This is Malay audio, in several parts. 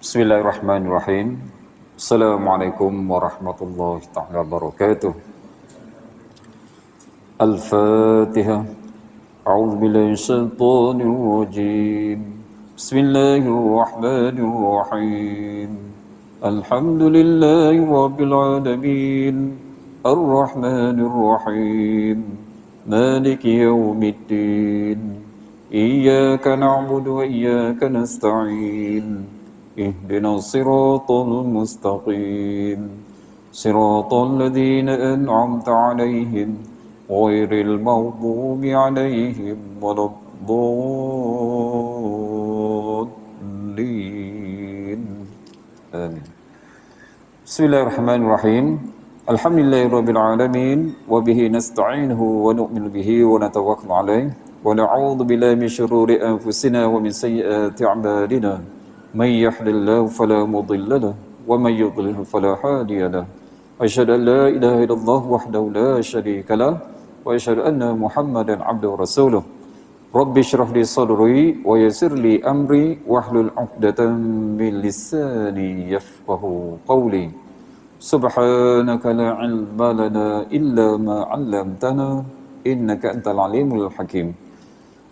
Bismillahirrahmanirrahim. Assalamualaikum warahmatullahi taala wabarakatuh. Al-Fatihah. A'udzu billahi minasyaitonir rajim. Bismillahirrahmanirrahim. Alhamdulillahi rabbil alamin. Ar-Rahmanir Rahim. Maliki yaumiddin. Iyyaka na'budu wa iyyaka nasta'in. اهدنا الصراط المستقيم صراط الذين أنعمت عليهم غير المغضوب عليهم ولا الضالين آمين. بسم الله الرحمن الرحيم. الحمد لله رب العالمين وبه نستعينه ونؤمن به ونتوكل عليه ونعوذ بالله من شرور أنفسنا ومن سيئات أعمالنا. من يهد الله فلا مضل له ومن يضلل فلا هادي له. أشهد أن لا إله إلا الله وحده لا شريك له وأشهد أن محمدا عبده ورسوله. رب اشرح لي صدري ويسر لي أمري واحلل عقدة من لساني يفقهوا قولي. سبحانك لا علم لنا إلا ما علمتنا إنك أنت العليم الحكيم.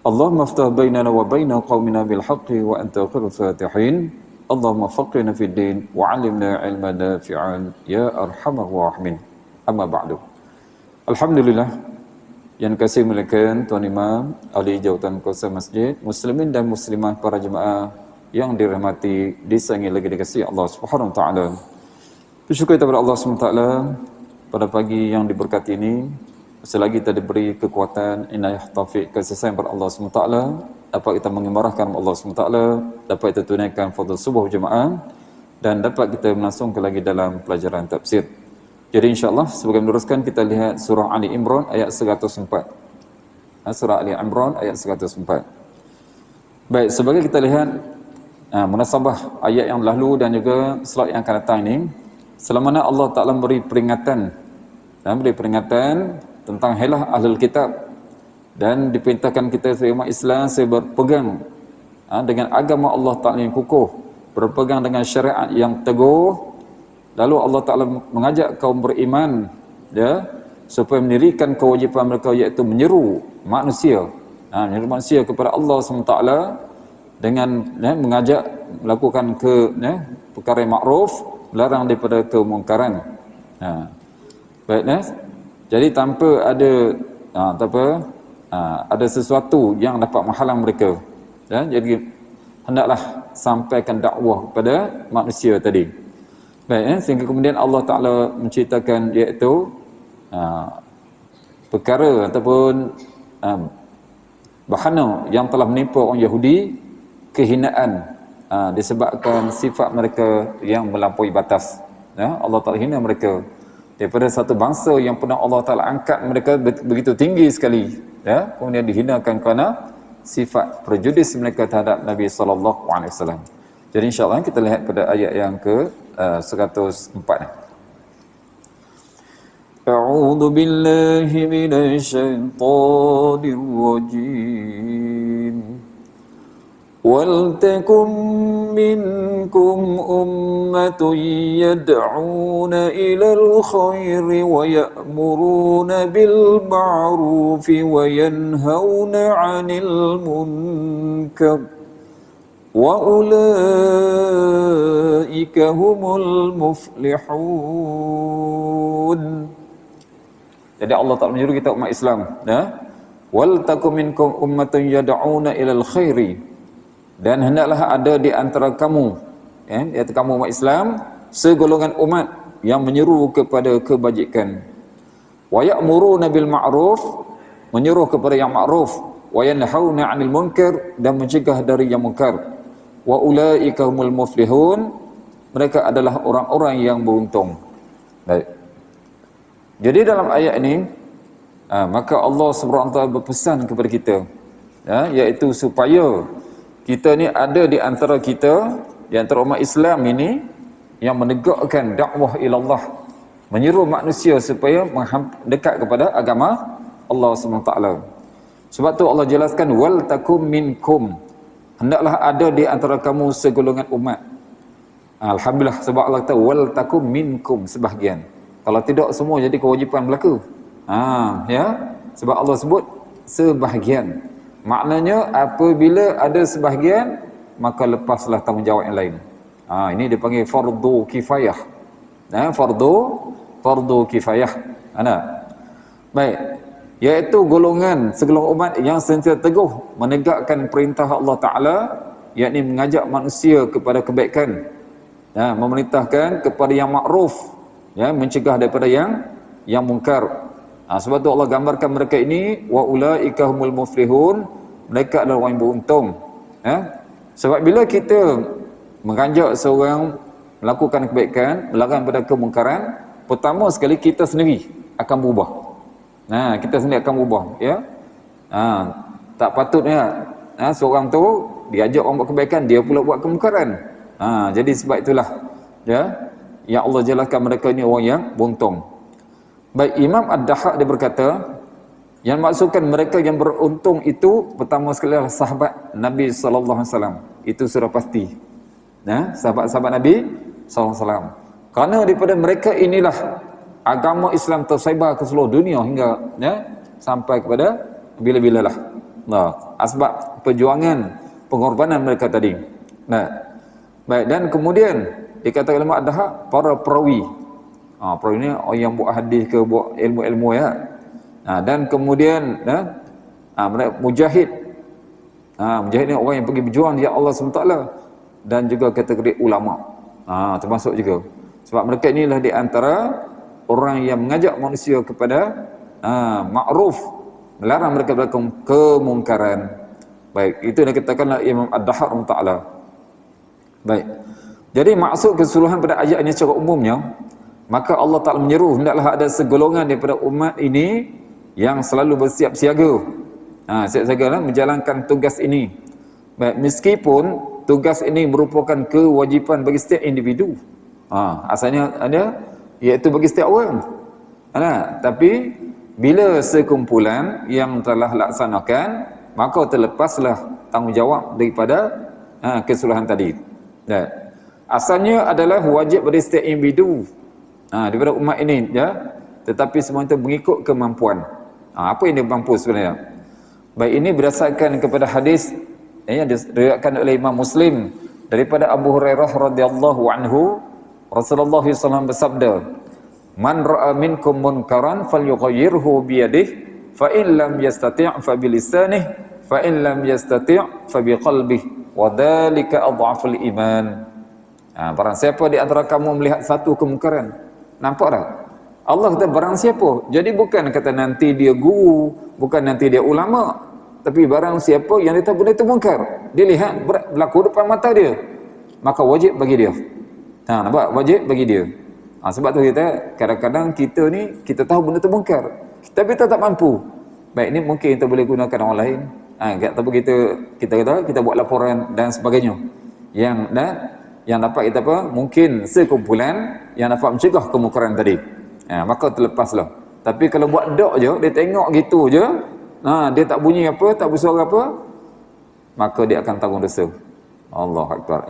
Allahumma aftah bainana wa baina qaumina bil haqqi wa anta khairul fatihin. Allahumma faqihna fid din wa 'allimna 'ilman nafi'an ya arhamar rahimin. Amma ba'du. Alhamdulillah yang kasih muliakan Tuan Imam, ahli jawatan kuasa masjid, muslimin dan muslimah para jemaah yang dirahmati, disayangi lagi dikasihi Allah Subhanahu wa taala. Bersyukur kepada Allah Subhanahu wa taala pada pagi yang diberkati ini. Selagi kita diberi kekuatan, inayah, taufik, kasih sayang pada Allah SWT, dapat kita mengimarahkan Allah SWT, dapat kita tunaikan fardhu subuh jemaah, dan dapat kita melangsungkan lagi dalam pelajaran tafsir. Jadi insyaAllah, sebagai meneruskan, kita lihat surah Ali Imran ayat 104. Surah Ali Imran ayat 104. Baik, sebagai kita lihat munasabah ayat yang lalu dan juga slide yang akan datang ini, selama mana Allah Ta'ala beri peringatan tentang helah ahlul kitab dan diperintahkan kita sebagai umat Islam berpegang dengan agama Allah Ta'ala yang kukuh, berpegang dengan syariat yang teguh. Lalu Allah Ta'ala mengajak kaum beriman supaya mendirikan kewajipan mereka, iaitu menyeru manusia kepada Allah SWT dengan mengajak melakukan perkara yang makruf, melarang daripada kemungkaran. Baik, jadi tanpa ada ada sesuatu yang dapat menghalang mereka. Jadi hendaklah sampaikan dakwah kepada manusia tadi. Baik, sehingga kemudian Allah Ta'ala menceritakan iaitu perkara ataupun bahana yang telah menimpa orang Yahudi, kehinaan disebabkan sifat mereka yang melampaui batas. Allah Ta'ala hina mereka daripada satu bangsa yang pernah Allah Ta'ala angkat mereka begitu tinggi sekali, kemudian dihinakan kerana sifat prejudis mereka terhadap Nabi SAW. Jadi insyaAllah kita lihat pada ayat yang ke 104. A'udhu billahi minasyaitanir rajim. وَلْتَكُنْ مِنْكُمْ أُمَّةٌ يَدْعُونَ إِلَى الْخَيْرِ وَيَأْمُرُونَ بِالْمَعْرُوفِ وَيَنْهَوْنَ عَنِ الْمُنْكَرِ وَأُولَئِكَ هُمُ الْمُفْلِحُونَ. Jadi Allah Ta'ala menyuruh kita umat Islam, وَلْتَكُنْ مِنْكُمْ أُمَّةٌ يَدْعُونَ إِلَى الْخَيْرِ, dan hendaklah ada di antara kamu, iaitu kamu umat Islam, segolongan umat yang menyeru kepada kebajikan. Wa ya'muruna bil ma'ruf, menyuruh kepada yang ma'ruf, wa yanhauna 'anil munkar, dan mencegah dari yang munkar. Wa ulaika humul muflihun, mereka adalah orang-orang yang beruntung. Baik. Jadi dalam ayat ini maka Allah SWT berpesan kepada kita, iaitu supaya kita ni ada di antara kita, di antara umat Islam ini, yang menegakkan dakwah ilallah, menyeru manusia supaya dekat kepada agama Allah SWT. Sebab tu Allah jelaskan, wal takum minkum, hendaklah ada di antara kamu segolongan umat Alhamdulillah, sebab Allah kata wal takum minkum, sebahagian. Kalau tidak semua jadi kewajipan berlaku. Ya, sebab Allah sebut sebahagian. Maknanya apabila ada sebahagian, maka lepaslah tanggungjawab yang lain. Ini dipanggil fardu kifayah. Fardu kifayah. Baik, iaitu golongan segolongan umat yang sentiasa teguh menegakkan perintah Allah Taala, yakni mengajak manusia kepada kebaikan, memerintahkan kepada yang makruf, mencegah daripada yang mungkar. Sebab tu Allah gambarkan mereka ini wa ulaika humul muflihun, mereka adalah orang yang beruntung. Sebab bila kita mengajak seorang melakukan kebaikan, melarang daripada kemungkaran, pertama sekali kita sendiri akan berubah. Kita sendiri akan berubah, tak patutnya seorang tu diajak orang buat kebaikan, dia pula buat kemungkaran. Jadi sebab itulah yang Allah jelaskan mereka ini orang yang beruntung. Baik, Imam Ad-Dahhak dia berkata, yang maksudkan mereka yang beruntung itu pertama sekali adalah sahabat Nabi sallallahu alaihi wasallam. Itu sudah pasti. Sahabat-sahabat Nabi sallallahu alaihi wasallam. Kerana daripada mereka inilah agama Islam tersebar ke seluruh dunia hingga sampai kepada bila-bila lah. Sebab perjuangan, pengorbanan mereka tadi. Baik, dan kemudian dikatakan ulama Ad-Dahhak para perawi. Perawi ni orang yang buat hadis ke buat ilmu-ilmu dan kemudian mereka mujahid. Mujahid ni orang yang pergi berjuang di Allah SWT, dan juga kategori ulama. Termasuk juga. Sebab mereka inilah di antara orang yang mengajak manusia kepada ma'ruf, melarang mereka melakukan kemungkaran. Baik, itu yang dikatakan oleh Imam Ad-Dahhak Ta'ala. Baik. Jadi maksud keseluruhan pada ayat ini secara umumnya, maka Allah Ta'ala menyeru hendaklah ada segolongan daripada umat ini yang selalu bersiap siaga. Siap siaga menjalankan tugas ini. Baik, meskipun tugas ini merupakan kewajipan bagi setiap individu. Asalnya ada, iaitu bagi setiap orang. Tapi bila sekumpulan yang telah laksanakan, maka terlepaslah tanggungjawab daripada keseluruhan tadi. Asalnya adalah wajib bagi setiap individu daripada umat ini, tetapi semua itu mengikut kemampuan. Apa yang dia mampu sebenarnya? Baik, ini berdasarkan kepada hadis yang diriwayatkan oleh Imam Muslim daripada Abu Hurairah radhiyallahu anhu, Rasulullah SAW bersabda, "Man ra'a minkum munkaran falyughayyirhu bi yadihi, fa in lam yastati' fa bi lisanihi, fa in lam yastati' fa bi qalbihi, wa dzalika adhaful iman." Barang siapa di antara kamu melihat satu kemungkaran, nampak tak? Allah kata barang siapa. Jadi bukan kata nanti dia guru, bukan nanti dia ulama, tapi barang siapa yang dia tahu benda itu mungkar, dia lihat berlaku depan mata dia, maka wajib bagi dia. Nampak? Wajib bagi dia. Sebab tu kita kadang-kadang kita ni kita tahu benda itu mungkar, tapi kita tak mampu. Baik, ni mungkin kita boleh gunakan orang lain. Tapi kita kata kita buat laporan dan sebagainya. Yang dapat kita mungkin sekumpulan yang dapat mencegah kemungkaran tadi. Maka terlepaslah. Tapi kalau buat dok je, dia tengok gitu je, dia tak bunyi apa, tak bersuara apa, maka dia akan tanggung dosa. Allahu Akbar.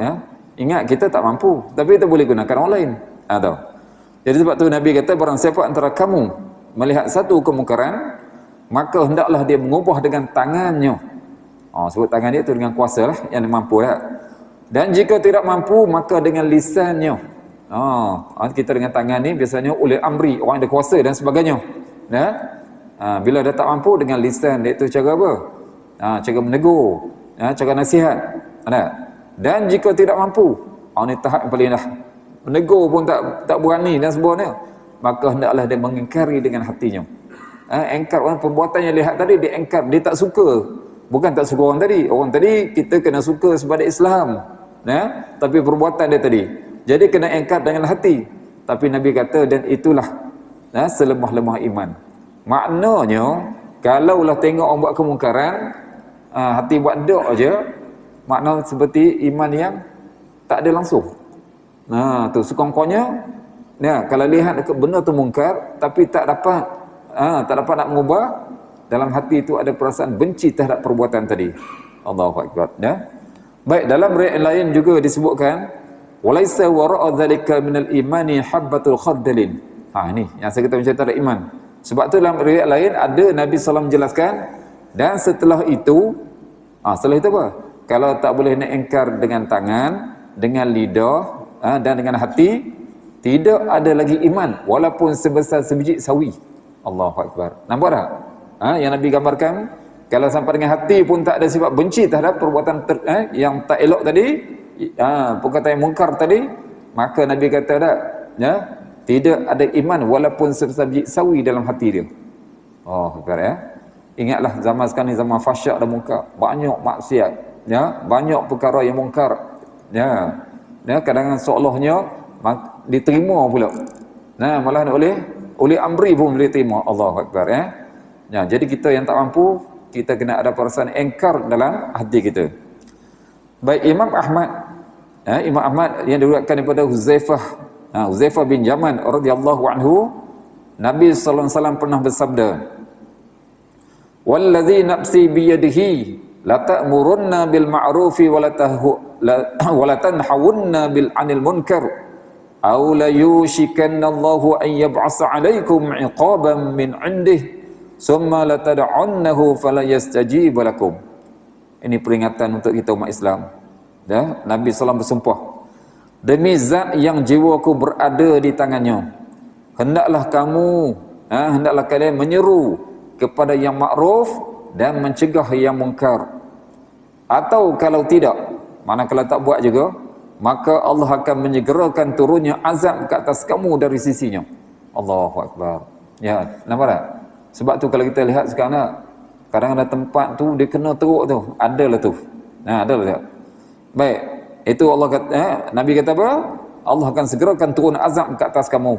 Ingat kita tak mampu, tapi kita boleh gunakan orang lain. Jadi sebab tu Nabi kata barang siapa antara kamu melihat satu kemungkaran, maka hendaklah dia mengubah dengan tangannya. Sebut tangan dia tu dengan kuasa lah, yang dia mampu lah. Dan jika tidak mampu, maka dengan lisannya. Kita dengan tangan ni biasanya ulil amri, orang ada kuasa dan sebagainya. Bila dia tak mampu, dengan lisan, iaitu cara apa? Cara menegur, cara nasihat. Dan jika tidak mampu, ni tahap yang paling dah, menegur pun tak berani dan sebagainya, maka hendaklah dia mengingkari dengan hatinya. Engkar orang perbuatan yang lihat tadi, dia engkar, dia tak suka. Bukan tak suka orang tadi. Orang tadi kita kena suka sebagai Islam, tapi perbuatan dia tadi, jadi kena engkar dengan hati. Tapi Nabi kata, dan itulah selemah-lemah iman. Maknanya kalaulah tengok orang buat kemungkaran, hati buat dok aja, makna seperti iman yang tak ada langsung. Tu sekongkonya, kalau lihat benda tu mungkar tapi tak dapat nak mengubah, dalam hati itu ada perasaan benci terhadap perbuatan tadi. Allahu Akbar. Baik, dalam riwayat lain juga disebutkan, Walaisa wara'a dzalika minal imani habbatul khardalin. Ini yang saya kata mencerita tentang iman. Sebab tu dalam riwayat lain ada Nabi SAW menjelaskan, dan setelah itu apa? Kalau tak boleh nak ingkar dengan tangan, dengan lidah, dan dengan hati, tidak ada lagi iman walaupun sebesar sebiji sawi. Allahu Akbar. Nampak tak? Yang Nabi gambarkan, kalau sampai dengan hati pun tak ada sifat benci terhadap perbuatan yang tak elok tadi, perkataan yang mungkar tadi, maka Nabi kata tak, tidak ada iman walaupun sebesar biji sawi dalam hati dia. Akbar ya. Ingatlah zaman sekarang ni zaman fahsyat dan munkar, banyak maksiat, banyak perkara yang mungkar, kadang-kadang seolahnya diterima pula. Malah oleh amri pun boleh terima. Allahu Akbar ya. Jadi kita yang tak mampu, kita kena ada perasaan engkar dalam hati kita. Baik Imam Ahmad yang diriwayatkan daripada Huzaifah bin Yaman radhiyallahu anhu, Nabi sallallahu alaihi wasallam pernah bersabda, "Wallazi nafsi biyadihi la ta'murunna bil ma'rufi wa la tanhawunna bil 'anil munkar aw la yushikanna Allahu an yab'asa 'alaikum 'iqaban min 'indihi summa la tad'unnahu fala yastajib lakum." Ini peringatan untuk kita umat Islam. Nabi SAW bersumpah, demi zat yang jiwaku berada di tangannya, hendaklah kalian menyeru kepada yang makruf dan mencegah yang mungkar. Atau kalau tidak, manakala tak buat juga, maka Allah akan menyegerakan turunnya azab ke atas kamu dari sisinya. Allahu Akbar. Nampak tak? Sebab tu kalau kita lihat sekarang, kadang ada tempat tu dia kena teruk tu, adalah tu. Adalah tak? Baik, itu Allah kata, Nabi kata apa? Allah akan segerakan turun azab ke atas kamu.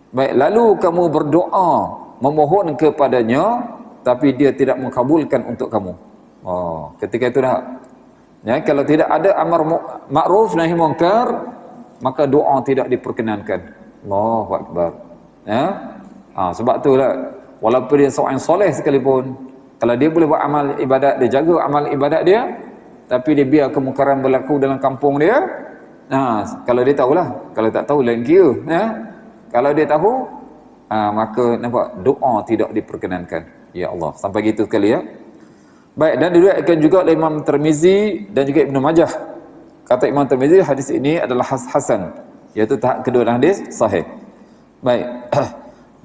Baik, lalu kamu berdoa memohon kepadanya, tapi dia tidak mengabulkan untuk kamu. Ketika itu dah. Kalau tidak ada amar ma'ruf nahi munkar, maka doa tidak diperkenankan. Allahu Akbar. Sebab itulah, walaupun dia seorang yang soleh sekalipun, kalau dia boleh buat amal ibadat, dia jaga amal ibadat dia, tapi dia biar kemungkaran berlaku dalam kampung dia, kalau dia tahulah. Kalau tak tahu lain kira. Kalau dia tahu, maka nampak doa tidak diperkenankan. Ya Allah, sampai gitu sekali ya. Baik, dan diriwayatkan juga oleh Imam Tirmizi dan juga Ibnu Majah. Kata Imam Tirmizi, hadis ini adalah hasan, iaitu tahap kedua hadis sahih. Baik.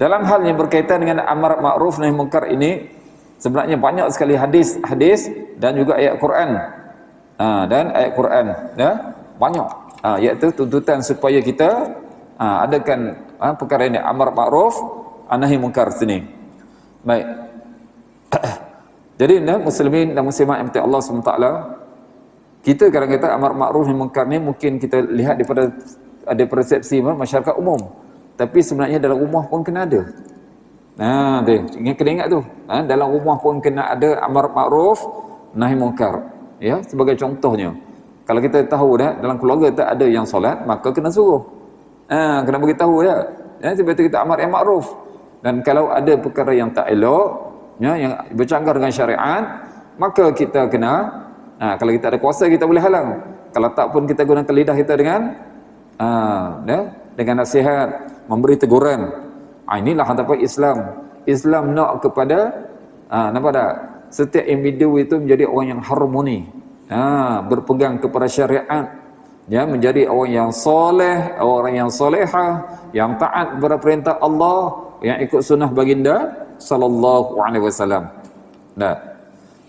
Dalam hal yang berkaitan dengan amar ma'ruf nahi munkar ini, sebenarnya banyak sekali hadis dan juga ayat Quran. Dan ayat Quran banyak, iaitu tuntutan supaya kita adakan perkara ini, amar ma'ruf nahi munkar sini. Baik. Jadi muslimin dan muslimat yang Allah SWT, kita kadang-kadang amar ma'ruf nahi munkar ni mungkin kita lihat daripada ada persepsi masyarakat umum, tapi sebenarnya dalam rumah pun kena ada. Kena ingat tu. Dalam rumah pun kena ada amar ma'ruf nahi munkar. Sebagai contohnya, kalau kita tahu dalam keluarga tak ada yang solat, maka kena suruh. Kena beritahu dia. Sebab itu kita amar yang ma'ruf. Dan kalau ada perkara yang tak elok, yang bercanggah dengan syariat, maka kita kena, kalau kita ada kuasa kita boleh halang. Kalau tak pun kita gunakan lidah kita dengan nasihat, memberi teguran. Inilah hadapan Islam. Islam nak kepada nampak tak? Setiap individu itu menjadi orang yang harmoni, berpegang kepada syariat, menjadi orang yang soleh, orang yang solehah, yang taat kepada perintah Allah, yang ikut sunnah baginda sallallahu alaihi wasallam.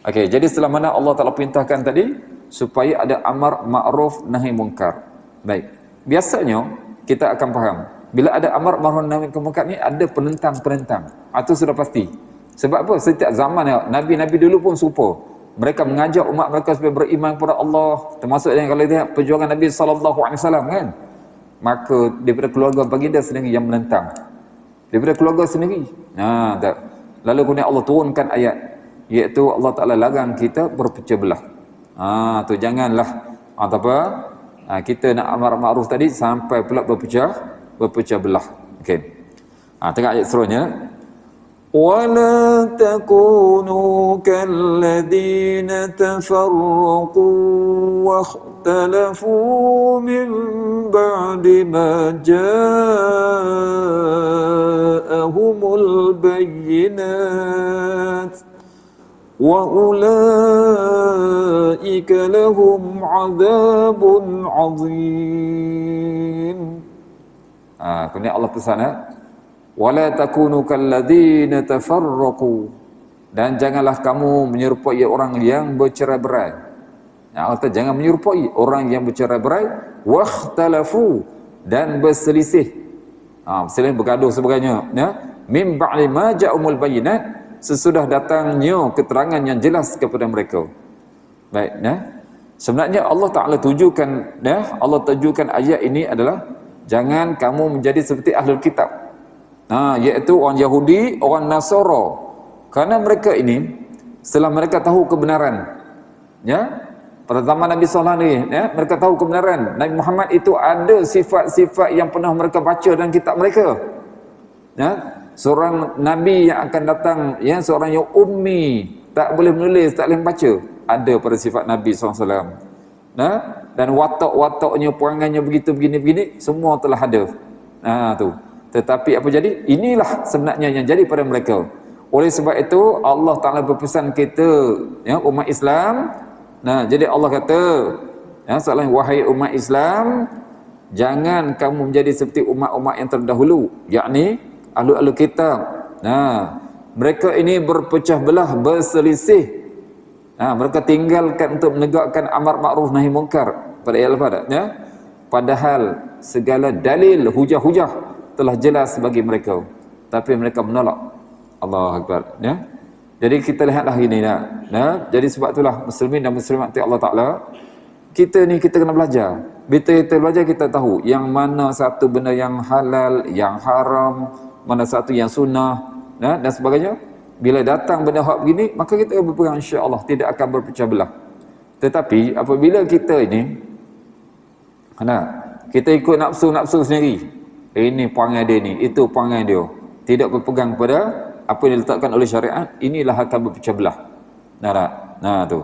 Okey, jadi setelah mana Allah Taala perintahkan tadi supaya ada amar ma'ruf nahi munkar. Baik. Biasanya kita akan faham, bila ada amar ma'ruf nahi munkar ni ada penentang-penentang. Itu sudah pasti. Sebab apa? Setiap zaman nabi-nabi dulu pun serupa. Mereka mengajak umat mereka supaya beriman kepada Allah, termasuk yang kalau lihat perjuangan Nabi sallallahu alaihi wasallam kan. Maka daripada keluarga baginda sendiri yang menentang. Daripada keluarga sendiri. Lalu kemudian Allah turunkan ayat, iaitu Allah Taala larang kita berpecah belah. Tu janganlah kita nak amar ma'ruf tadi sampai pula berpecah belah. Okey. Tengok ayat seterusnya. ولا تكونوا كالذين تفرقوا واختلفوا من بعد ما جاءهم البينات وأولئك لهم عذاب عظيم. Kemudian Allah pesan, wala takunu kalladzina tafarraqu, dan janganlah kamu menyerupai orang yang bercerai-berai. Atau jangan menyerupai orang yang bercerai-berai, wakhtalafu, dan berselisih, berselisih, bergaduh sebagainya, ya, mim ba'di ma ja'umul bayyinat, sesudah datangnya keterangan yang jelas kepada mereka. Baik, ya. Sebenarnya Allah Ta'ala tujukan, ya, Allah tujukan ayat ini adalah jangan kamu menjadi seperti ahlul kitab, iaitu orang Yahudi, orang Nasara. Kerana mereka ini, setelah mereka tahu kebenaran, ya, pada zaman Nabi SAW ni, ya, mereka tahu kebenaran Nabi Muhammad itu ada sifat-sifat yang pernah mereka baca dalam kitab mereka, ya. Seorang Nabi yang akan datang, ya, seorang yang ummi, tak boleh menulis, tak boleh membaca, ada pada sifat Nabi SAW, dan watak-wataknya, perangannya begitu, begini-begini, semua telah ada. Tu. Tetapi apa jadi? Inilah sebenarnya yang jadi pada mereka. Oleh sebab itu Allah Ta'ala berpesan kita, ya, umat Islam. Jadi Allah kata, ya, soalan, wahai umat Islam, jangan kamu menjadi seperti umat-umat yang terdahulu, yakni ahlu-ahlu kitab. Mereka ini berpecah belah, berselisih. Mereka tinggalkan untuk menegakkan amar ma'ruf nahi munkar pada ayat lepas, ya. Padahal segala dalil, hujah-hujah telah jelas bagi mereka, tapi mereka menolak. Allahu Akbar, ya. Jadi kita lihatlah ini, ya. Jadi sebab itulah muslimin dan muslimat Allah Ta'ala, kita ni kita kena belajar. Bila kita belajar, kita tahu yang mana satu benda yang halal, yang haram, mana satu yang sunnah, ya, dan sebagainya. Bila datang benda hak begini, maka kita berpegang, insya-Allah tidak akan berpecah belah. Tetapi apabila kita ini, kita ikut nafsu-nafsu sendiri, ini perangai dia ni, itu perangai dia, tidak berpegang pada apa yang diletakkan oleh syariat, inilah akan berpecah belah. Tu.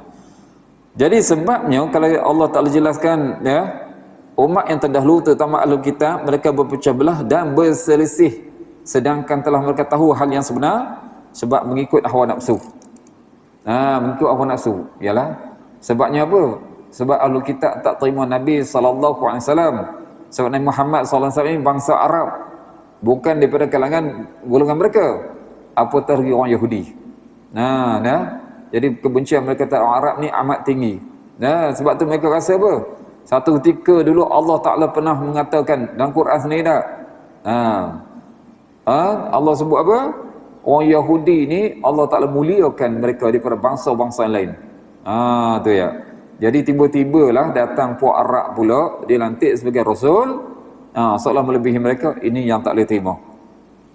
Jadi sebabnya kalau Allah Ta'ala jelaskan, ya, umat yang terdahulu terutama ahli kitab, mereka berpecah belah dan berselisih, sedangkan telah mereka tahu hal yang sebenar, sebab mengikut hawa nafsu. Mengikut hawa nafsu, ialah sebabnya apa? Sebab ahli kitab tak terima Nabi SAW. Sebab Nabi Muhammad SAW ini bangsa Arab, bukan daripada kalangan golongan mereka, apatah lagi orang Yahudi. Jadi kebencian mereka terhadap orang Arab ni amat tinggi. Sebab tu mereka rasa apa? Satu ketika dulu Allah Ta'ala pernah mengatakan dalam Quran sendiri tak? Allah sebut apa? Orang Yahudi ni Allah Ta'ala muliakan mereka daripada bangsa-bangsa yang lain. Tu ya. Jadi tiba-tibalah datang puak Arab pula, dia lantik sebagai Rasul, seolah melebihi mereka. Ini yang tak boleh terima.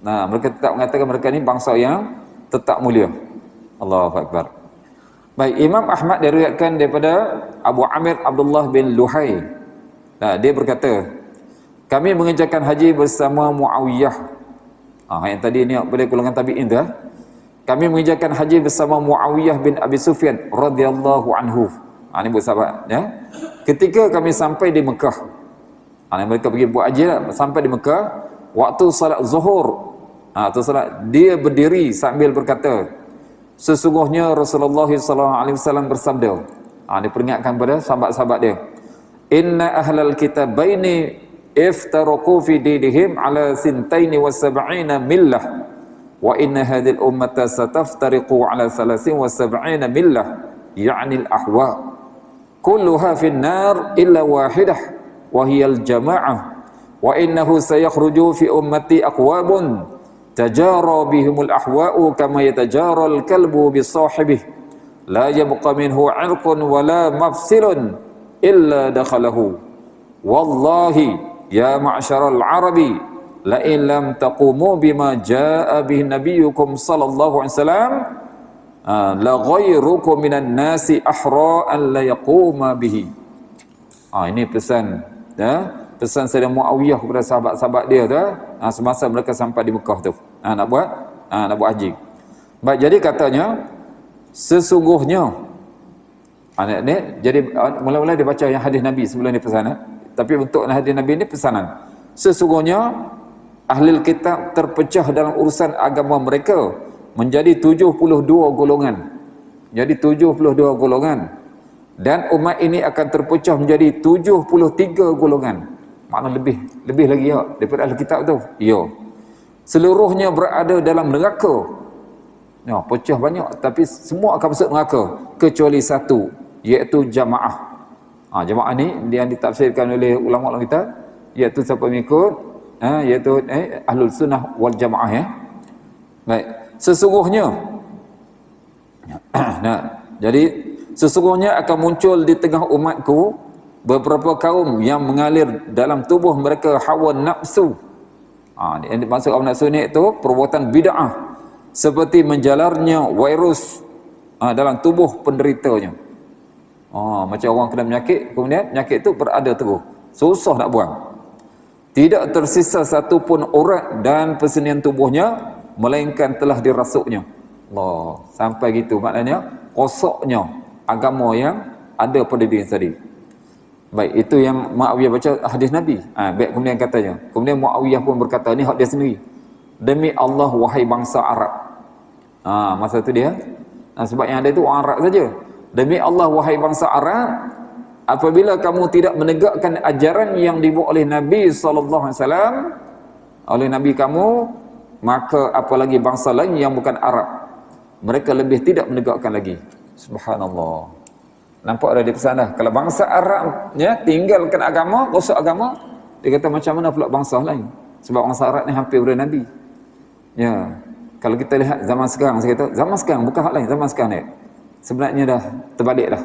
Mereka tetap mengatakan mereka ni bangsa yang tetap mulia. Allahu Akbar. Baik, Imam Ahmad diriwayatkan daripada Abu Amir Abdullah bin Luhai. Dia berkata, kami mengerjakan haji bersama Muawiyah. Yang tadi ni pada golongan tabi'in tu. Kami mengerjakan haji bersama Muawiyah bin Abi Sufyan radhiyallahu anhu. Ini buat sahabat, ya. Ketika kami sampai di Mekah, mereka pergi buat haji lah, sampai di Mekah, waktu salat zuhur, dia berdiri sambil berkata, sesungguhnya Rasulullah SAW bersabda. Dia peringatkan pada sahabat-sahabat dia, inna ahlal kitabaini iftaraku fi dinihim ala sintaini wa sab'ina millah wa inna hadhil ummata sataftariqu ala salasin wa sab'ina millah, ya'ni al-ahwa kulluha fi an-nar illa wahidah wa hiya al-jama'ah wa innahu sayakhruju fi ummati aqwabun tajara bihimul ahwa'u kama yatajara al-kalbu bi sahibih la yabqa minhu 'irqun wa la mafsilun illa dakhalahu wallahi ya ma'syaral arabi la in lam taqumu bima jaa'a bihi nabiyyukum sallallahu alaihi wasallam la ghairukum minan nasi ahra an la yaquma bihi. Ini pesan, ya, pesan Sayyidina Muawiyah kepada sahabat-sahabat dia tu, semasa mereka sampai di Mekah tu, nak buat haji. Baik, jadi katanya sesungguhnya jadi mula-mula dia baca yang hadis Nabi sebelum ni pesanan, tapi untuk hadis Nabi ini pesanan. Sesungguhnya ahli kitab terpecah dalam urusan agama mereka menjadi 72 golongan. Jadi 72 golongan. Dan umat ini akan terpecah menjadi 73 golongan. Makna lebih lagi ya daripada ahli kitab tu. Ya. Seluruhnya berada dalam neraka. Ya, pecah banyak tapi semua akan masuk neraka kecuali satu, iaitu jamaah. Jamaah ni dia ditafsirkan oleh ulama-ulama kita, iaitu siapa mengikut iaitu ahlul sunnah wal jamaah ya. Baik, sesungguhnya jadi sesungguhnya akan muncul di tengah umatku beberapa kaum yang mengalir dalam tubuh mereka hawa nafsu. Yang dimaksud hawa nafsu ni itu perbuatan bid'ah, seperti menjalarnya virus dalam tubuh penderitanya. Macam orang kena penyakit, kemudian penyakit itu berada terus, susah nak buang. Tidak tersisa satu pun urat dan persenian tubuhnya melainkan telah dirasuknya. Allah, sampai gitu maknanya kosoknya agama yang ada pada diri tadi. Baik, itu yang Muawiyah baca hadis Nabi. Baik, kemudian katanya, kemudian Muawiyah pun berkata, ni hak dia sendiri, demi Allah wahai bangsa Arab. Masa tu dia sebab yang ada itu orang Arab saja. Demi Allah wahai bangsa Arab, apabila kamu tidak menegakkan ajaran yang dibawa oleh Nabi sallallahu alaihi wasallam, oleh Nabi kamu, maka apalagi bangsa lain yang bukan Arab, mereka lebih tidak menegakkan lagi. Subhanallah. Nampak ada di pesan dah. Kalau bangsa Arab ya tinggalkan agama, rosak agama, dia kata macam mana pula bangsa lain? Sebab bangsa Arab ni hampir pada Nabi. Ya. Kalau kita lihat zaman sekarang, saya kata zaman sekarang bukan hak lain, zaman sekarang ni sebenarnya dah terbalik dah.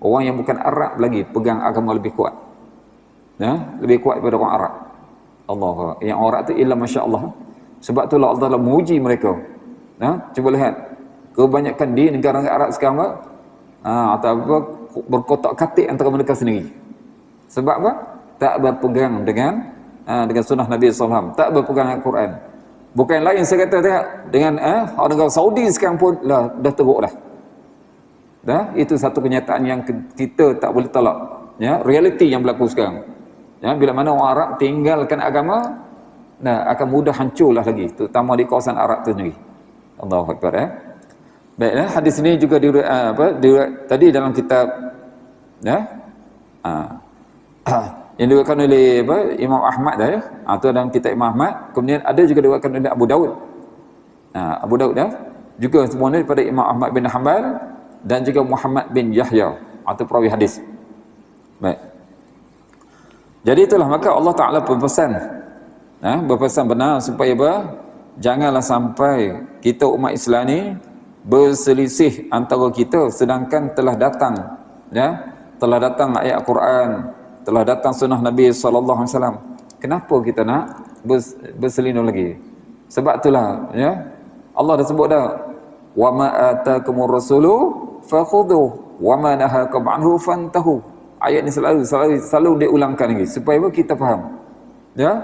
Orang yang bukan Arab lagi pegang agama lebih kuat. Ya, lebih kuat daripada orang Arab. Allah. Yang orang Arab tu illa masya-Allah. Sebab itulah Allah Taala menguji mereka. Cuba lihat kebanyakan di negara-negara Arab sekarang atau apa berkotak-katik antara mereka sendiri. Sebab apa? Tak berpegang dengan sunnah Nabi sallallahu alaihi wasallam, tak berpegang dengan Quran. Bukan lain saya kata dengan orang negara Saudi sekarang pun dah teruk dah. Itu satu kenyataan yang kita tak boleh tolak. Ya, realiti yang berlaku sekarang. Ya, bila mana orang Arab tinggalkan agama, akan mudah hancurlah lagi, terutama di kawasan Arab tu sendiri. Allahu Akbar ya. Baiklah, hadis ini juga tadi dalam kitab yang diriwayatkan oleh Imam Ahmad dah ya. Itu dalam kitab Imam Ahmad. Kemudian ada juga diriwayatkan oleh Abu Daud. Abu Daud juga semuanya daripada Imam Ahmad bin Hanbal dan juga Muhammad bin Yahya atau perawi hadis. Baik. Jadi itulah maka Allah Taala berpesan benar supaya janganlah sampai kita umat Islam ni berselisih antara kita sedangkan telah datang ayat Al-Quran, telah datang sunnah Nabi sallallahu alaihi wasallam. Kenapa kita nak berselindung lagi? Sebab itulah ya Allah dah sebut dah, wa ma atakumur rasulu fakhudhu wa ma nahakum anhu fantahu. Ayat ni selalu diulangkan lagi supaya kita faham. Ya,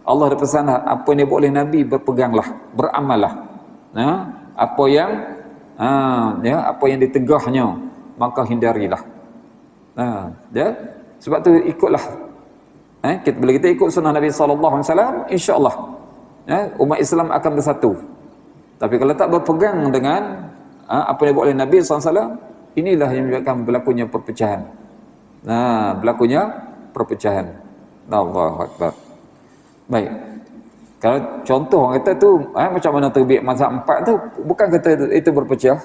Allah dah pesan dah, apa yang boleh Nabi berpeganglah, beramallah. Apa yang ditegahnya maka hindarilah. Sebab tu ikutlah. Bila kita ikut sunnah Nabi sallallahu alaihi wasallam, insya-Allah umat Islam akan bersatu. Tapi kalau tak berpegang dengan apa yang dibuat oleh Nabi sallallahu alaihi wasallam, inilah yang menyebabkan berlakunya perpecahan. Allahu Akbar. Baik. Kalau contoh orang kata tu macam mana terbit mazhab 4 tu, bukan kata itu berpecah.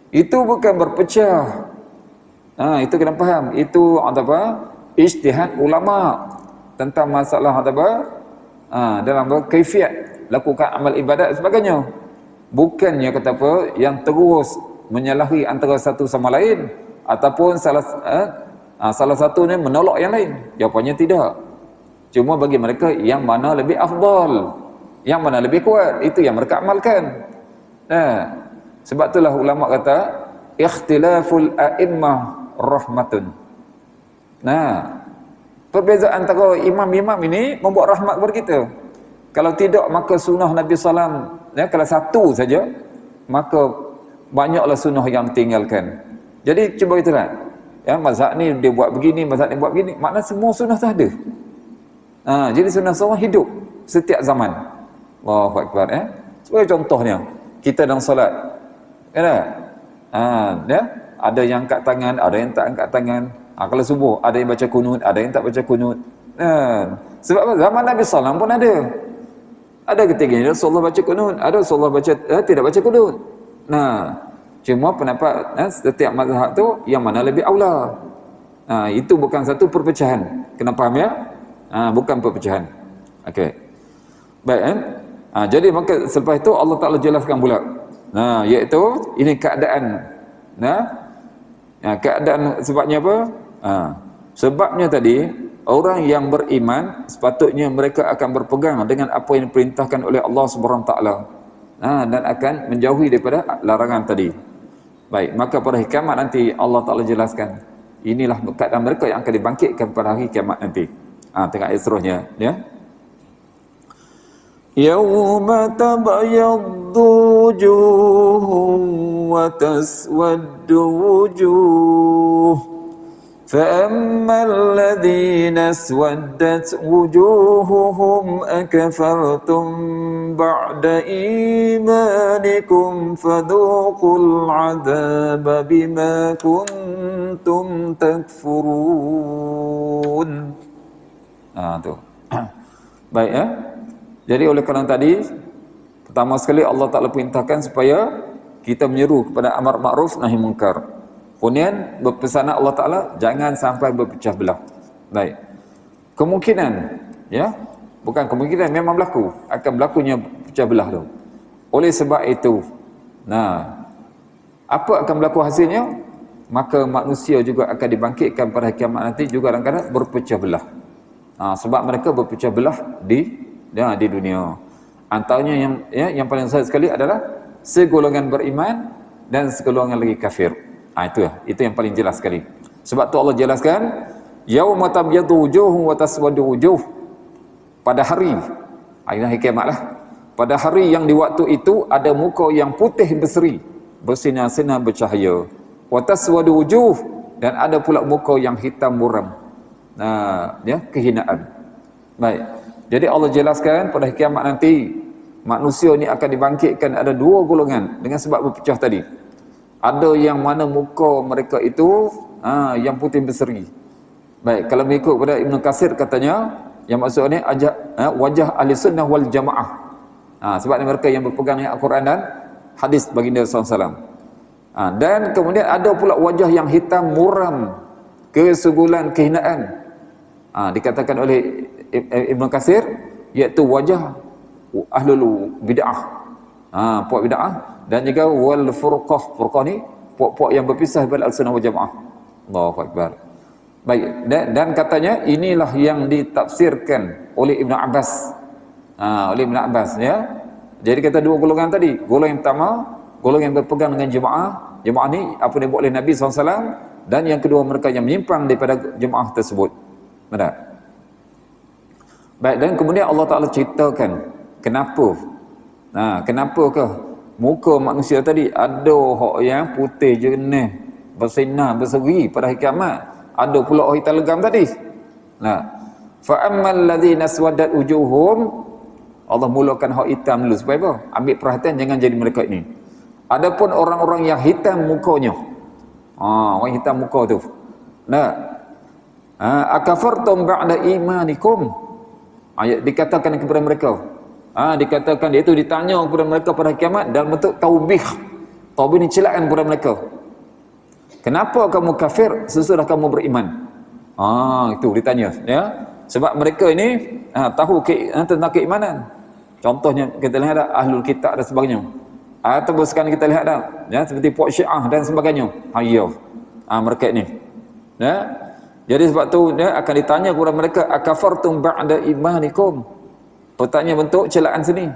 Itu bukan berpecah. Itu kena faham. Itu ijtihad ulama tentang masalah dalam kaifiat lakukan amal ibadat dan sebagainya. Bukannya kata yang terus menyalahi antara satu sama lain ataupun salah satu ni menolak yang lain. Jawapannya tidak. Cuma bagi mereka yang mana lebih afdal, yang mana lebih kuat, itu yang mereka amalkan. Sebab itulah ulama kata ikhtilaful a'immah rahmatun. Perbezaan antara imam-imam ini membuat rahmat kepada kita. Kalau tidak maka sunnah Nabi sallallahu alaihi wasallam kalau satu saja, maka banyaklah sunnah yang tinggalkan. Jadi cuba kita lihat, ya, mazhab ni dia buat begini, mazhab ni buat begini, makna semua sunnah tu ada. Jadi sunnah semua hidup setiap zaman. Allahu Akbar. Sebagai contohnya, kita dalam solat, ya, ya, ada yang angkat tangan, ada yang tak angkat tangan. Kalau subuh, ada yang baca kunut, ada yang tak baca kunut. Sebab apa? Zaman Nabi SAW pun ada. Ada ketiganya Rasulullah baca kunut, ada Rasulullah baca tidak baca kunut. Cuma pendapat setiap mazhab tu yang mana lebih aula. Itu bukan satu perpecahan. Kena faham ya? Bukan perpecahan. Okey. Baik. Jadi maka selepas itu Allah Taala jelaskan pula. Iaitu ini keadaan. Keadaan sebabnya apa? Sebabnya tadi orang yang beriman sepatutnya mereka akan berpegang dengan apa yang diperintahkan oleh Allah Subhanahu Wa Taala. Dan akan menjauhi daripada larangan tadi. Baik, maka pada hari kiamat nanti Allah Taala jelaskan, inilah keadaan mereka yang akan dibangkitkan pada hari kiamat nanti. Tengok ayat seterusnya, ya. Yauma tabayyaddu wujuhum wa taswaddu wujuh. فَأَمَّا الَّذِينَ اسْوَدَّتْ وُجُوهُهُمْ أَكَفَرْتُمْ بَعْدَ إِيمَانِكُمْ فَذُوقُوا الْعَذَابَ بِمَا كُنْتُمْ تَكْفُرُونَ. Tu. Baik, ya. Jadi oleh kerana tadi, pertama sekali Allah Ta'ala perintahkan supaya kita menyeru kepada amar ma'ruf nahi munkar. Kemudian berpesan Allah Ta'ala jangan sampai berpecah belah. Baik. Kemungkinan, ya, bukan kemungkinan, memang berlaku, akan berlakunya pecah belah tu. Oleh sebab itu, apa akan berlaku hasilnya? Maka manusia juga akan dibangkitkan pada kiamat nanti juga dalam keadaan berpecah belah. Sebab mereka berpecah belah di dunia. Antaranya yang paling besar sekali adalah segolongan beriman dan segolongan lagi kafir. Itu yang paling jelas sekali. Sebab tu Allah jelaskan, yauma tabyaddu wujuhum wa taswaddu wujuh. Pada hari kiamatlah. Pada hari yang di waktu itu ada muka yang putih berseri, bersinar-sinar bercahaya. Wa taswaddu wujuh, dan ada pula muka yang hitam muram. Kehinaan. Baik. Jadi Allah jelaskan pada kiamat nanti manusia ni akan dibangkitkan ada dua golongan dengan sebab berpecah tadi. Ada yang mana muka mereka itu yang putih berseri. Baik, kalau mengikut pada Ibn Katsir katanya, yang maksudnya wajah ahli sunnah wal jamaah. Sebab mereka yang berpegang dengan Al-Quran dan hadis baginda SAW. Dan kemudian ada pula wajah yang hitam muram, kesugulan, kehinaan. Dikatakan oleh Ibn Katsir, iaitu wajah ahlul bid'ah. Puak bid'ah, dan juga wal furqah ni puak-puak yang berpisah daripada al-sunnah wal jamaah. Allahu Akbar. Baik, dan katanya inilah yang ditafsirkan oleh Ibn Abbas. Oleh Ibn Abbas, ya. Jadi kata dua golongan tadi, golongan yang pertama, golongan yang berpegang dengan jemaah. Jemaah ni apa yang dibuat oleh Nabi SAW, dan yang kedua mereka yang menyimpang daripada jemaah tersebut. Benar? Baik, dan kemudian Allah Ta'ala ceritakan kenapa muka manusia tadi ada hak yang putih jernih, bersinar, berseri pada hari kiamat. Ada pula orang hitam legam tadi. Fa ammal ladzina aswadat wujuhum, Allah mulakan hak hitam dulu supaya apa? Ambil perhatian, jangan jadi mereka ini. Adapun orang-orang yang hitam mukanya, orang hitam muka tu, akafartum ba'da imanikum, dikatakan kepada mereka, dikatakan, iaitu ditanya kepada mereka pada kiamat dalam bentuk taubih. Taubih ni celaan kepada mereka. Kenapa kamu kafir sesudah kamu beriman? Itu ditanya, ya. Sebab mereka ini tahu tentang keimanan. Contohnya kita lihat ahlul kitab dan sebagainya. Atau sekarang kita lihat seperti puak Syiah dan sebagainya. Mereka ini. Ya. Jadi sebab tu akan ditanya kepada mereka, akafartum ba'da imanikum. Pertanyaan bentuk celaan sini.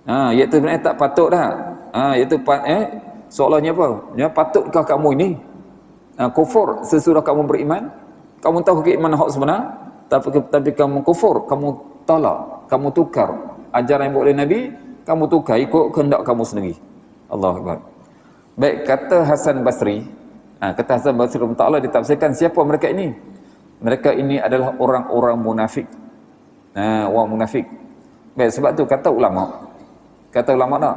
Iaitu sebenarnya tak patut dah. Iaitu soalannya apa? Patutkah kamu ini kufur sesudah kamu beriman? Kamu tahu keimanan hak sebenar, tapi kamu kufur, kamu tolak, kamu tukar ajaran yang dibuat oleh Nabi, kamu tukar ikut kehendak kamu sendiri. Allahu Akbar. Baik, kata Hasan Basri, kata Hasan Basri Allah ditafsirkan siapa mereka ini? Mereka ini adalah orang-orang munafik. Orang munafik. Baik, sebab tu kata ulama nak,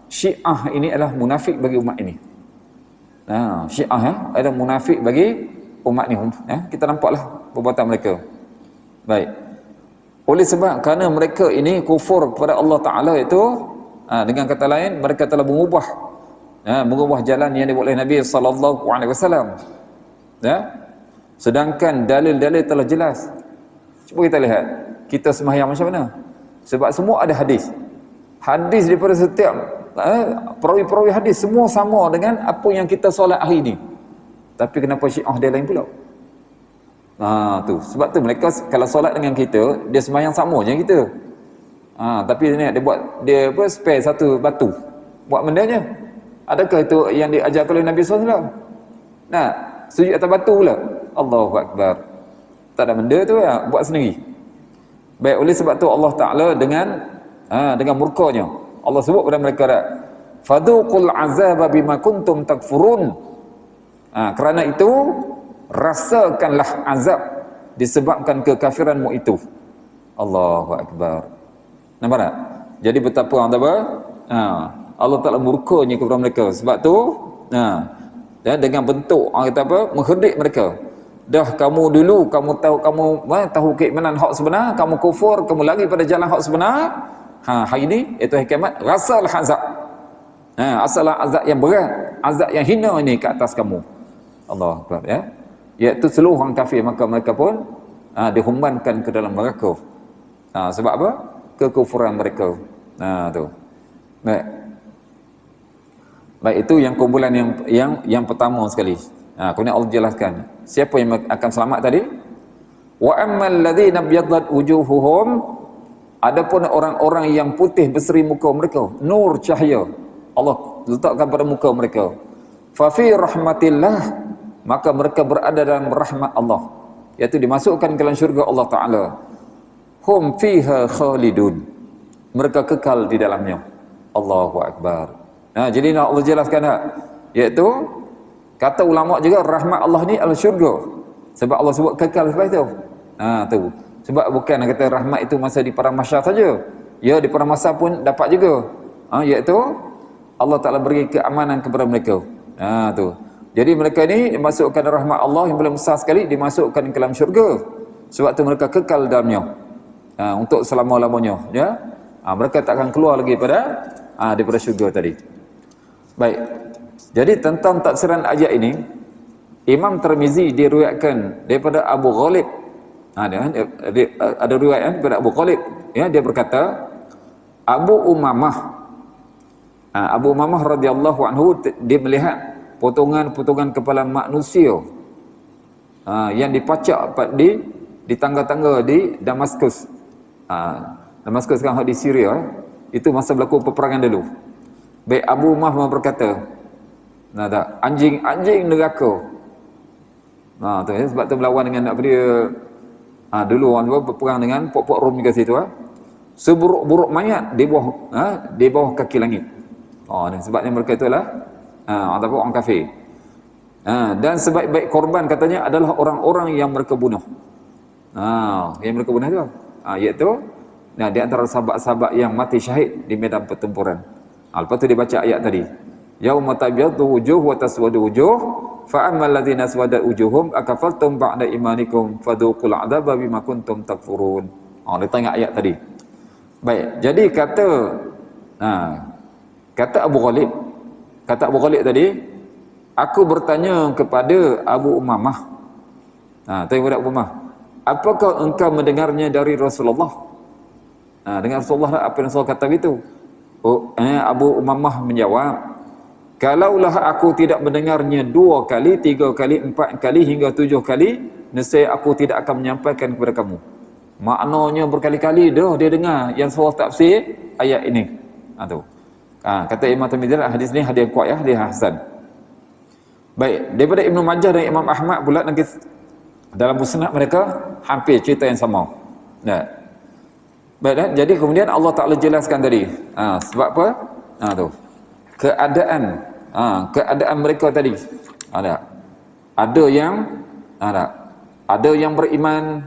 Syiah ini adalah munafik bagi umat ini. Syiah adalah munafik bagi umat ini. Kita nampaklah perbuatan mereka. Baik. Oleh sebab kerana mereka ini kufur kepada Allah Ta'ala itu, dengan kata lain, mereka telah mengubah jalan yang dibuat oleh Nabi SAW. Sedangkan dalil-dalil telah jelas. Cuba kita lihat, kita sembahyang macam mana? Sebab semua ada hadis. Hadis daripada setiap perawi-perawi hadis semua sama dengan apa yang kita solat hari ini. Tapi kenapa Syiah dia lain pula? Tu sebab tu mereka kalau solat dengan kita, dia sembahyang sama je kita. Tapi dia spare satu batu buat bendanya. Adakah itu yang diajar oleh Nabi SAW? Sujud atas batu pula. Allahu Akbar. Tak ada benda tu buat sendiri. Baik, oleh sebab tu Allah Ta'ala dengan murkanya Allah sebut pada mereka fadhuqul azaba bima kuntum takfurun. Kerana itu rasakanlah azab disebabkan kekafiranmu itu. Allahu Akbar. Nampak tak? Jadi betapa Allah Ta'ala murkanya kepada mereka. Sebab tu dengan bentuk mengherdik mereka. Dah kamu dulu tahu keimanan hak sebenar, kamu kufur, kamu lari pada jalan hak sebenar. Hari ini itu hikmat, rasalah azab. Asalah azab yang berat, azab yang hina ini ke atas kamu. Allahu Akbar, iaitu seluruh orang kafir, maka mereka pun dihumbankan ke dalam neraka. Sebab apa? Kekufuran mereka. Tu. Baik, itu yang kumpulan yang pertama sekali. Kemudian Allah jelaskan siapa yang akan selamat tadi. Wa ammal ladzina byaddat wujuhuhum, adapun orang-orang yang putih berseri muka mereka, nur cahaya Allah letakkan pada muka mereka, fa fi rahmatillah, maka mereka berada dalam rahmat Allah, iaitu dimasukkan ke dalam syurga Allah Ta'ala. Hum fiha khalidun, mereka kekal di dalamnya. Allahu Akbar. Jadi nak Allah jelaskan iaitu kata ulama juga rahmat Allah ni adalah syurga. Sebab Allah sebut kekal sebab itu. Tu. Sebab bukan kata rahmat itu masa di padang mahsyar saja. Ya, di padang mahsyar pun dapat juga. Iaitu Allah Ta'ala beri keamanan kepada mereka. Tu. Jadi mereka ni dimasukkan rahmat Allah yang paling besar sekali, dimasukkan ke dalam syurga. Sebab tu mereka kekal dalamnya. Untuk selama-lamanya, ya. Mereka tak akan keluar lagi daripada syurga tadi. Baik. Jadi tentang tafsiran ayat ini, Imam Tirmizi diriwayatkan daripada Abu Ghalib. Ada riwayat daripada Abu Ghalib, ya, dia berkata Abu Umamah radhiyallahu anhu, dia melihat potongan-potongan kepala manusia yang dipacak di tangga-tangga di Damaskus. Damaskus sekarang di Syria, itu masa berlaku peperangan dulu. Baik, Abu Umamah berkata, anjing neraka. Sebab tu melawan dengan dia. Dulu orang berperang dengan pok-pok Rom di situ. Seburuk-buruk mayat di bawah kaki langit. Sebabnya mereka itulah orang kafir. Dan sebaik-baik korban katanya adalah orang-orang yang mereka bunuh. Yang mereka bunuh itu iaitu di antara sahabat-sahabat yang mati syahid di medan pertempuran. Lepas tu dibaca ayat tadi. Yauma tabyaddu wujuh wa taswadu wujuh, fa ammal ladzina aswadat wujuhum akafartum ba'da imanikum fadhuqul 'adzaba bima kuntum takfurun. Dia tengok ayat tadi. Baik, jadi kata Abu Ghalib tadi, aku bertanya kepada Abu Umamah. Tanya kepada Abu Umamah, apakah engkau mendengarnya dari Rasulullah? Dengan Rasulullah apa yang Rasul kata gitu? Abu Umamah menjawab, kalaulah aku tidak mendengarnya 2 kali, 3 kali, 4 kali hingga 7 kali, nescaya aku tidak akan menyampaikan kepada kamu. Maknanya berkali-kali dah dia dengar yang surah tafsir ayat ini. Kata Imam Tirmizi, hadis ni hadis kuat, hadis hasan. Baik, daripada Ibnu Majah dan Imam Ahmad pula dalam musnad mereka hampir cerita yang sama. Baik, jadi kemudian Allah Ta'ala jelaskan tadi. Sebab apa? Tu. keadaan keadaan mereka tadi. Ada yang ada yang beriman,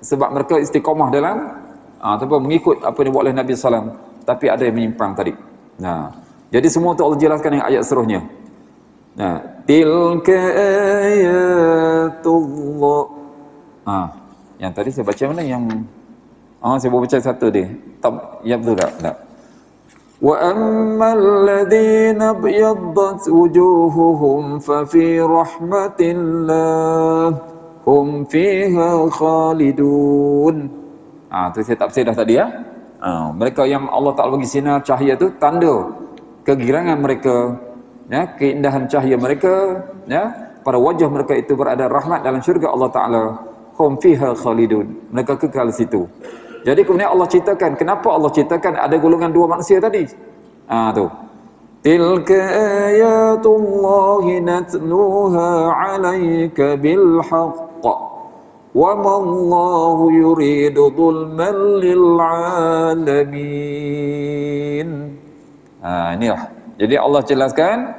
sebab mereka istiqamah dalam ataupun mengikut apa yang dibuat oleh Nabi SAW, tapi ada yang menyimpang tadi. Jadi semua tu Allah jelaskan yang ayat seterusnya. Tilka ayatullah. Yang tadi saya baca mana yang saya baru baca satu dia. Ya betul tak? Wa ammal ladzina biyaddat wujuhuhum fa fi rahmatillah hum fiha khalidun. Tu saya tafsir dah tadi ya. Mereka yang Allah Taala bagi sinar cahaya tu tanda kegirangan mereka, keindahan cahaya mereka, pada wajah mereka itu berada rahmat dalam syurga Allah Taala. Hum fiha khalidun. Mereka kekal di situ. Jadi kemudian Allah ceritakan, kenapa Allah ceritakan ada golongan dua manusia tadi? Tu. Tilka ayatullahi natluha 'alaika bil haqq wa ma Allahu yuridu dhulman lil 'alamin. Inilah. Jadi Allah jelaskan,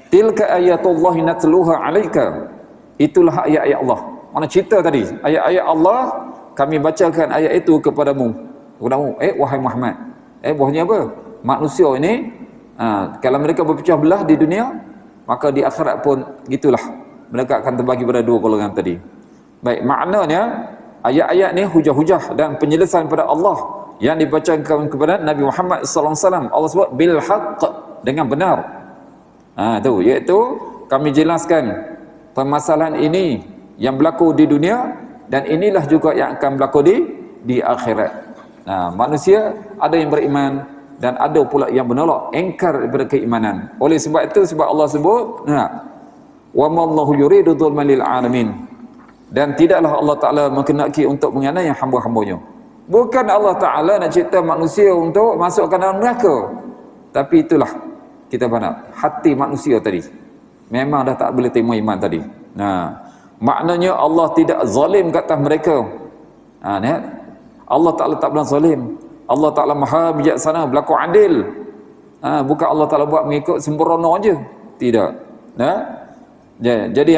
tilka ayatullahi natluha 'alaika. Itulah ayat-ayat Allah. Mana cerita tadi? Ayat-ayat Allah kami bacakan ayat itu kepadamu. Wahai Muhammad. Buahnya apa? Manusia ini kalau mereka berpecah belah di dunia, maka di akhirat pun gitulah. Mereka akan terbagi pada dua golongan tadi. Baik, maknanya ayat-ayat ni hujah-hujah dan penyelesaian pada Allah yang dibacakan kepada Nabi Muhammad sallallahu alaihi wasallam. Allah sebut bil haqq, dengan benar. Tu iaitu kami jelaskan permasalahan ini yang berlaku di dunia, dan inilah juga yang akan berlaku di akhirat. Manusia ada yang beriman dan ada pula yang menolak, engkar daripada keimanan. Oleh sebab itu, sebab Allah sebut wa mallahu yuridu dzulman lil alamin, dan tidaklah Allah Taala menghendaki untuk menganiaya hamba-hambanya. Bukan Allah Taala nak cipta manusia untuk masukkan dalam neraka, tapi itulah kita pandang hati manusia tadi memang dah tak boleh terima iman tadi. Maknanya Allah tidak zalim ke atas mereka. Allah Ta'ala tak pernah zalim. Allah Ta'ala maha bijaksana, berlaku adil. Bukan Allah Ta'ala buat mengikut sembrono aja. Tidak. Jadi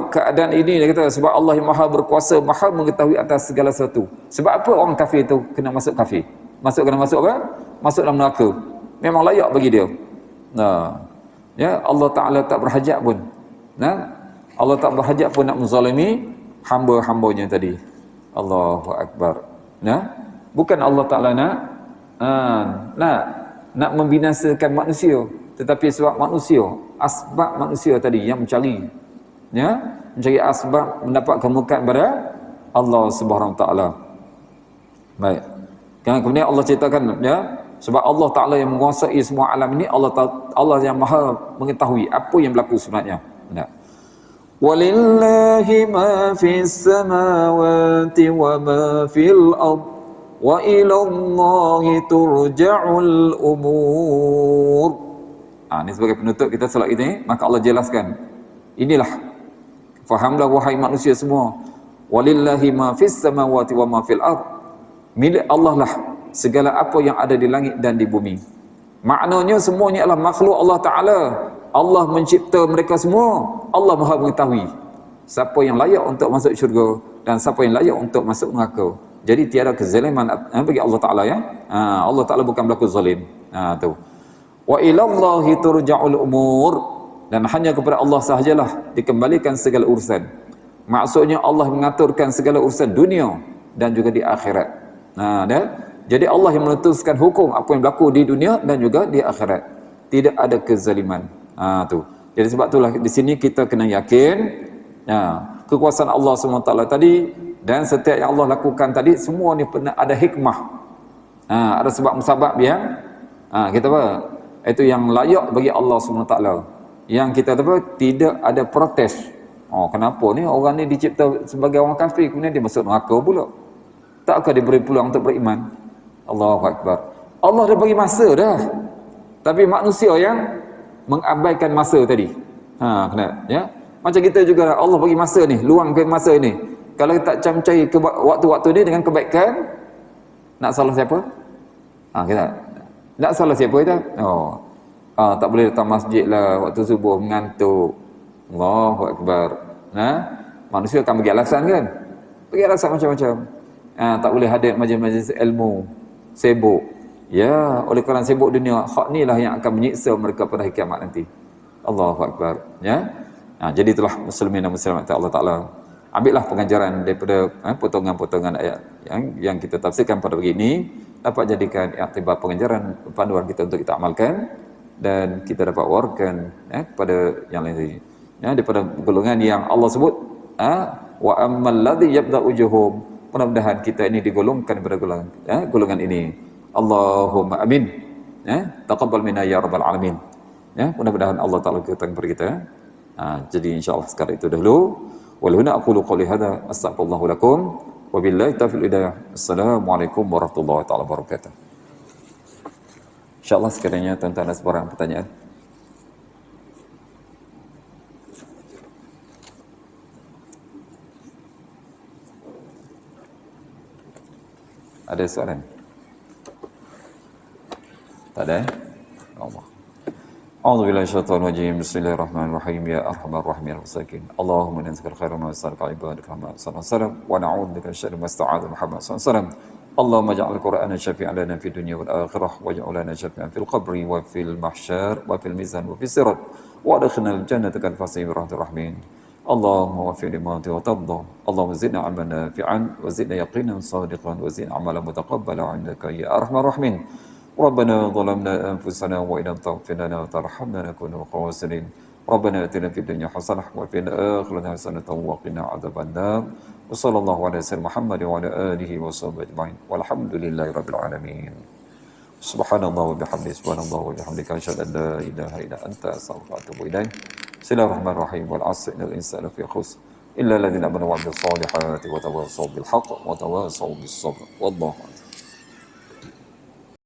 keadaan ini dia kata, sebab Allah yang maha berkuasa, maha mengetahui atas segala sesuatu. Sebab apa orang kafir itu kena masuk kafir? Kena masuk apa? Masuk dalam neraka. Memang layak bagi dia. Allah Ta'ala tak berhajat pun. Allah tak berhajat pun nak menzalimi hamba-hambanya tadi. Allahu Akbar. Bukan Allah Ta'ala nak membinasakan manusia, tetapi sebab manusia, asbab manusia tadi yang mencari asbab mendapat kemuliaan pada Allah Subhanahu Wa Ta'ala. Baik. Kemudian Allah ceritakan, sebab Allah Ta'ala yang menguasai semua alam ini, Allah yang maha mengetahui apa yang berlaku sebenarnya. Walillahi ma fis samawati wa ma fil ard wa ila Allahi turja'ul umur. Ini sebagai penutup kita solat ini, maka Allah jelaskan, inilah, fahamlah wahai manusia semua, walillahi ma fis samawati wa ma fil ard, milik Allah lah segala apa yang ada di langit dan di bumi. Maknanya semuanya adalah makhluk Allah Ta'ala. Allah mencipta mereka semua. Allah maha mengetahui siapa yang layak untuk masuk syurga dan siapa yang layak untuk masuk neraka. Jadi tiada kezaliman bagi Allah Ta'ala, Allah Ta'ala bukan berlaku zalim. Tu. Wa ilallahi turja'ul umur, dan hanya kepada Allah sahajalah dikembalikan segala urusan. Maksudnya Allah mengaturkan segala urusan dunia dan juga di akhirat. Jadi Allah yang meletuskan hukum apa yang berlaku di dunia dan juga di akhirat. Tidak ada kezaliman. Tu. Jadi sebab itulah di sini kita kena yakin kekuasaan Allah SWT tadi, dan setiap yang Allah lakukan tadi semua ni pernah ada hikmah. Ada sebab-sebab yang kita apa? Itu yang layak bagi Allah SWT. Yang kita tidak ada protes. Kenapa ni orang ni dicipta sebagai orang kafir, kemudian dia masuk neraka pula? Takkah dia beri peluang untuk beriman? Allahu Akbar. Allah dah bagi masa dah. Tapi manusia yang mengabaikan masa tadi. Macam kita juga, Allah bagi masa ni, luangkan masa ni. Kalau kita tak camcai waktu-waktu ni dengan kebaikan, nak salah siapa? Kita nak salah siapa itu? Tak boleh datang masjid lah waktu subuh mengantuk. Allahu Akbar. Manusia akan bagi alasan kan? Bagi alasan macam-macam. Tak boleh hadir majlis-majlis ilmu, sibuk. Ya, oleh kerana sibuk dunia, hak ni lah yang akan menyiksa mereka pada hari kiamat nanti. Allahu Akbar. Ya. Jadi itulah muslimin dan muslimat Allah Ta'ala. Ambillah pengajaran daripada potongan-potongan ayat yang kita tafsirkan pada pagi ini, dapat jadikan iktibar pengajaran panduan kita untuk kita amalkan, dan kita dapat wariskan kepada yang lain. Daripada golongan yang Allah sebut, wa ammal ladzi yabda'u juhum, mudah-mudahan kita ini digolongkan pada golongan ini. Allahumma amin. Taqabbal minna ya rabbal alamin. Mudah-mudahan Allah Ta'ala kepada kita. Jadi insya-Allah sekarang itu dahulu. Walhuna aqulu qawli hadza astaghfirullah lakum wa billahi taufiq hidayah. Assalamualaikum warahmatullahi taala wabarakatuh. Insya-Allah sekiranya tuan-tuan ada sebarang pertanyaan. Ada soalan? Tak ada? Allah. A'udzubillahi minasyaitonir rajim. Bismillahirrahmanirrahim. Ya arhamar rahimin al-masakin. Allahumma inna nas'aluka khairan ma nas'aluka ibadaka Muhammad sallallahu alaihi wasallam wa na'udzu bika min syarri ma sta'adha Muhammad sallallahu alaihi wasallam. Allahumma ij'al Qur'ana syafi'an lana fid dunya wal akhirah waj'al lana syafi'an fil qabri wa fil mahsyar wa fil mizan wa fis sirat wa adkhilna al-jannata kal fasih rahmatir rahmin. Allahumma waffiq lima tarda. Allahumma zidna 'ilman nafi'an wa zidna yaqinan sadiqan wa zidna 'amalan mutaqabbalan 'indaka ya arhamar rahimin. ربنا ظلمنا أنفسنا وإن لم تغفر لنا وترحمنا نكون من الخاسرين ربنا آتنا في الدنيا حسنة وفي الآخرة حسنة وقنا عذاب النار وصلى الله على سيدنا محمد وعلى آله وصحبه أجمعين والحمد لله رب العالمين سبحان الله وبحمده سبحان الله وبحمدك أشهد أن لا إله إلا أنت أستغفرك وأتوب إليك بسم الله الرحمن الرحيم والعصر إن الإنسان لفي خسر إلا الذين آمنوا وعملوا الصالحات وتواصوا بالحق وتواصوا بالصبر والله